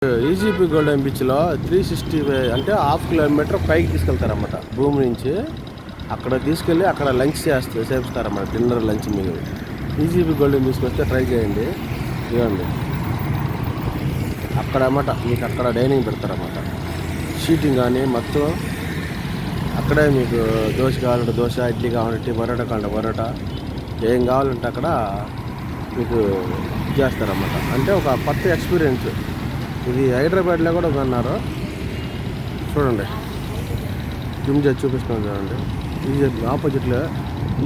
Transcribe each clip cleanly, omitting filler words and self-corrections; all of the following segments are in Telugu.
ఈజీపీ గోల్డెన్ బీచ్లో 360 అంటే హాఫ్ కిలోమీటర్ పైకి తీసుకెళ్తారన్నమాట. భూమి నుంచి అక్కడ తీసుకెళ్ళి అక్కడ లంచ్ చేస్తారన్నమాట. డిన్నర్ లంచ్ మీరు ఈజీపీ గోల్డెన్ బీచ్కి వస్తే ట్రై చేయండి. ఇవ్వండి అక్కడ అన్నమాట, మీకు అక్కడ డైనింగ్ పెడతారన్నమాట. షీటింగ్ కానీ మొత్తం అక్కడే మీకు దోశ కావాలంటే దోశ, ఇడ్లీ కావాలంటే పరోటా కావాలంటే పరోటా, ఏం కావాలంటే అక్కడ మీకు చేస్తారన్నమాట. అంటే ఒక కొత్త ఎక్స్పీరియన్స్. ఇది హైదరాబాద్లో కూడా ఉన్నారు. చూడండి, జిమ్ చేసి చూపిస్తున్నాను చూడండి. ఈజీపీ ఆపోజిట్లో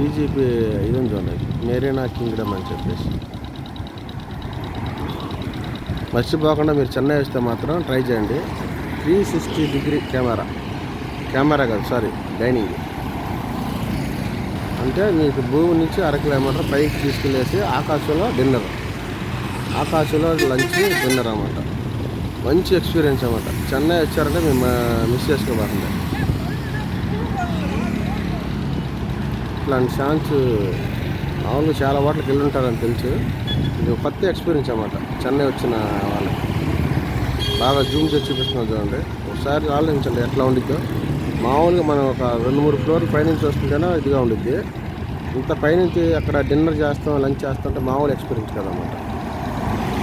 ఈజీపీ ఇది ఉంది చూడండి, మెరీనా కింగ్డమ్ అని చెప్పేసి. మర్చిపోకుండా మీరు చెన్నై వస్తే మాత్రం ట్రై చేయండి. 360 డిగ్రీ కెమెరా కాదు, సారీ, డైనింగ్. అంటే మీకు భూమి నుంచి 1/2 కిలోమీటర్ పైకి తీసుకెళ్ళేసి ఆకాశంలో లంచ్ డిన్నర్ అన్నమాట. మంచి ఎక్స్పీరియన్స్ అన్నమాట. చెన్నై వచ్చారంటే మేము మిస్ చేసుకోబోతుంది. ఇట్లాంటి ఛాన్స్ మామూలుగా చాలా వాటికి వెళ్ళి ఉంటారని తెలుసు. ఇది ఒక కొత్త ఎక్స్పీరియన్స్ అన్నమాట చెన్నై వచ్చిన వాళ్ళకి. బాగా జూమ్ చేసి చూపిస్తున్నాం చూడండి. ఒకసారి ఆలోచించండి ఎట్లా ఉండిద్దో. మామూలుగా మనం ఒక 2-3 ఫ్లోర్లు పైనుంచి వస్తుంటేనే ఇదిగా ఉండిద్ది. ఇంత పైనుంచి అక్కడ డిన్నర్ చేస్తాం, లంచ్ చేస్తుంటే మామూలు ఎక్స్పీరియన్స్ కదన్నమాట.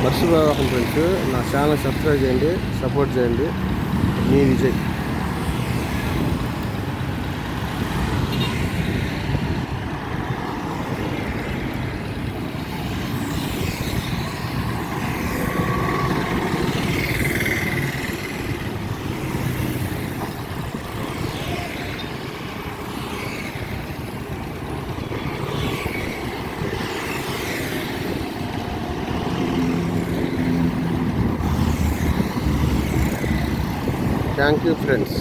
మర్చిపోకండి ఫ్రెండ్స్, నా ఛానల్ సబ్స్క్రైబ్ చేయండి, సపోర్ట్ చేయండి. మీ విజయ్. Thank you friends.